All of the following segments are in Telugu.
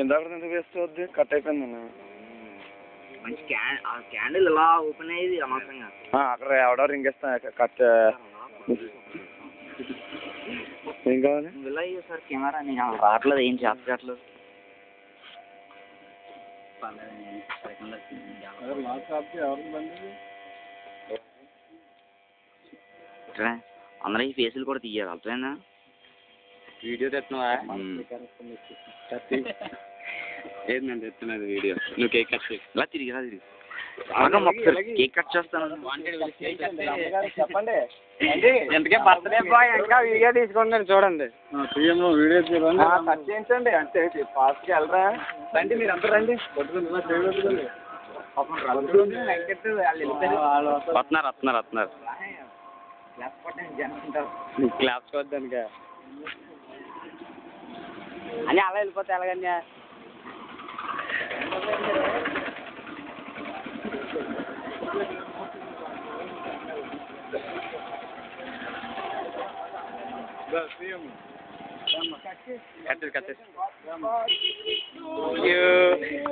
ఇందాక ఎందుకు వేస్ట్ అవుద్ది? కట్ అయిపోయింది మంచి క్యాండిల్ ఇలా ఓపెన్ అయ్యేది అనవసరంగా. అక్కడ ఎవడో రింగ్ ఇస్తా కట్. ఏం కావాలి? ఇలా అయ్యో సార్ కెమెరా నేను రావట్లేదు, ఏం చెప్పట్లేదు. అందరూ ఈ ఫేసులు కూడా తీయాలి అర్థమైందా? వీడియో తెస్తున్నావా? ఏంటంటే తెస్తున్నది వీడియో. నువ్వు కేక్ కట్ చేయి. ఇలా తిరిగి కేక్ కట్ చేస్తాను. చెప్పండి. ఎందుకే బర్త్డే బాయ్ ఇంకా వీడియో తీసుకుంటాను చూడండి. వీడియో కట్ చేయించండి అంతే. ఫాస్ట్గా వెళ్ళరా. రండి మీరు అంతా రండి. వస్తున్నారు క్లాప్స్ కొద్దానిక అని అలా వెళ్ళిపోతే ఎలాగన్నా.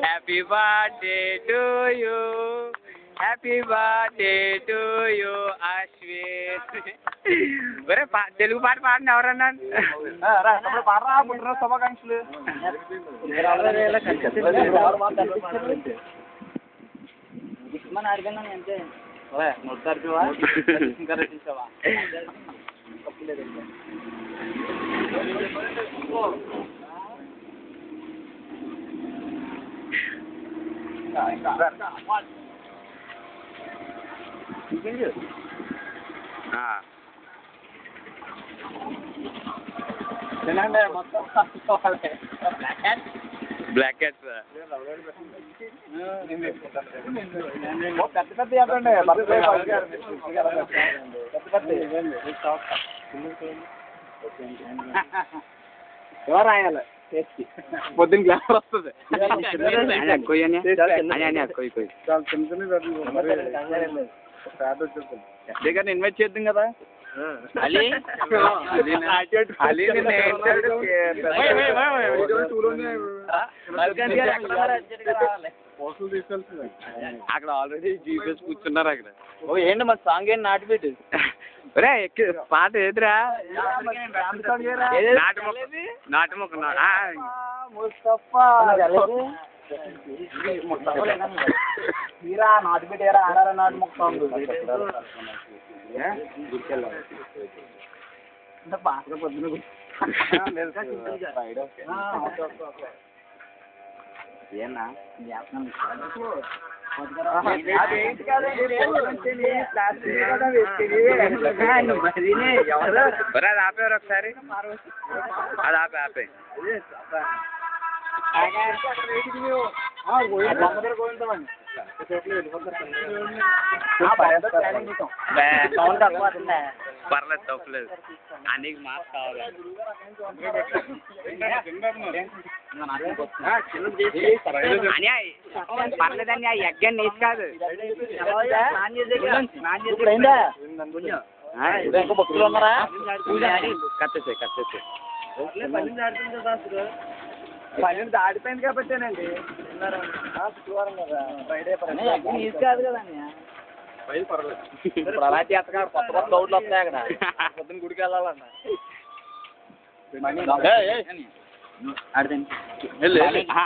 Happy birthday to you, happy birthday to you Ashwith. ఒరే తెలుగు పాట పాడండి ఎవరన్నా. పాడరా పుట్టినరోజు శుభాకాంక్షలు. అంతే నొట్టాడువా ఇంకా రచించావా? తినండి మొత్తం బ్లాక్ క్యాట్స్ పెద్ద పెద్ద చెప్పండి. ఎవరు రాయాలి పొద్దున్న గ్లాస్ వస్తుంది. దగ్గర ఇన్వైట్ చేద్దాం కదా. అక్కడ ఆల్రెడీ జీపీఎస్ కూర్చున్నారు అక్కడ. ఓ ఏంటి మన సాంగ్ ఏంటి నాటిపెట్టు. ఒరే పాట ఏదిరా? నాటుముక్క నాటు పెట్టారా ఆడారా నాటు మొక్క పొద్దున ఏనా అది ఆపేవారు ఒకసారి. అది ఆపే పర్లేదు తప్పలేదు. అన్నికి మాస్క్ కావాలి. పర్లేదండి. ఆ ఎగ్ అని నీసు కాదు. భక్తులు ఉన్నారా? కట్టేసే 12 దాటిపోయింది కాబట్టేనండి. శుక్రవారం కదా, ఫ్రైడే నీసు కాదు కదండి. అలా చేస్తా కొత్త కొత్త డౌట్లు వస్తాయి అక్కడ. పొద్దున్న గుడికి వెళ్ళాలన్న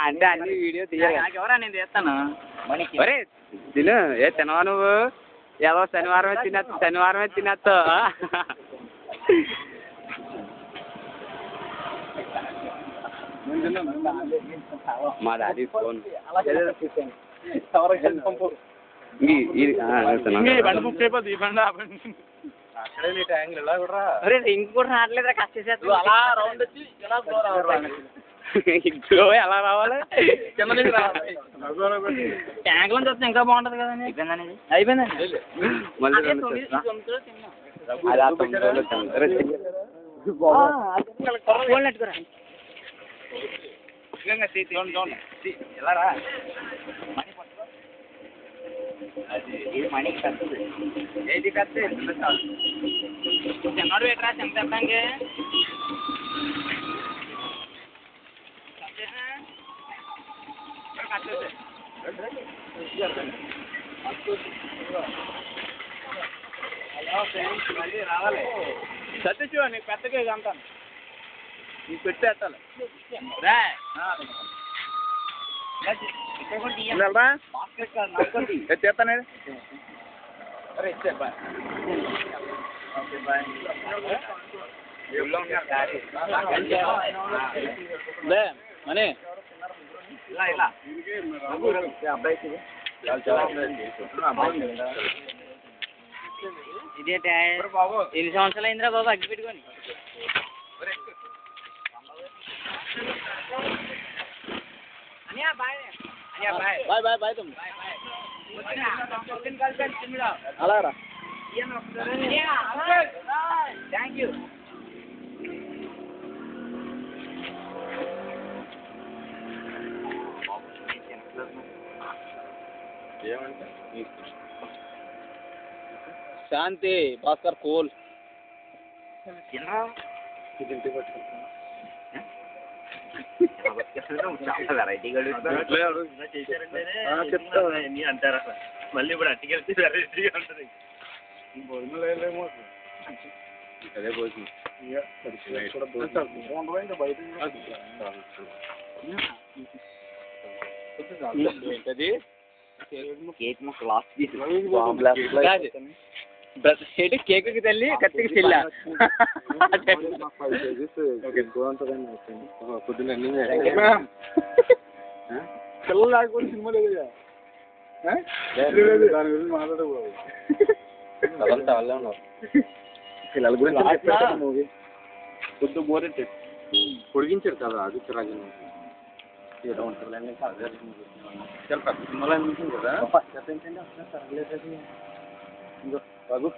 అంటే అన్ని వీడియో తీయాలి. ఎవరా నేను తీస్తాను. ఒరే తిను. ఏ తినవా నువ్వు? ఏదో శనివారం తినేస్తా. మా డాడీ ఫోన్ ఇంక కూడా రావట్లేదు. కష్టం అలా రౌండ్ వచ్చి గ్లో ఎలా రావాలి? ట్యాంక్ నుంచి వస్తే ఇంకా బాగుంటది కదండి. అయిపోయిందండి. ఎలా రా మనీ కట్టదు. ఏది కట్టే చిన్నోడు పెట్టరా చిన్న చెప్పడానికి. రావాలి సతీష్ నీకు పెద్దగా ఇది అంటాను నీకు పెట్టేస్తాను చేస్తాను అరే ఇచ్చే బాయ్ ఓకే బాయ్ మనీ ఇలా ఇలా అబ్బాయికి ఇదేంటే ఎన్ని సంవత్సరాలు అయిందిరా బాబు అగ్గి పెట్టుకొని bye bye bye Tum అలారా thank you ఏమంటే శాంతి భాస్కర్ కోల్ అంటారా మళ్ళీ ఇప్పుడు అట్టికెళ్తే వెరైటీగా ఉంటుంది భోజనం అదే భోజనం ఏంటది కేక్ ముక్క లాస్ట్ పీస్ ఏంటి కేక్కి తల్లి కత్తికి చెల్లా పొద్దున్న పిల్లలు లేకపోతే సినిమా లేదు దాని గురించి మాట్లాడకూడదు వాళ్ళే ఉన్నారు పిల్లల గురించి మూవీ పొద్దు బోరెట్టే పొడిగించాడు కదా అది చిరాజు ఏదో ఉంటుంది చాలా పెద్ద సినిమాలు అనిపించింది కదా ఫస్ట్ ఏంటంటే అసలు సరలేదు ఇంకో బాబు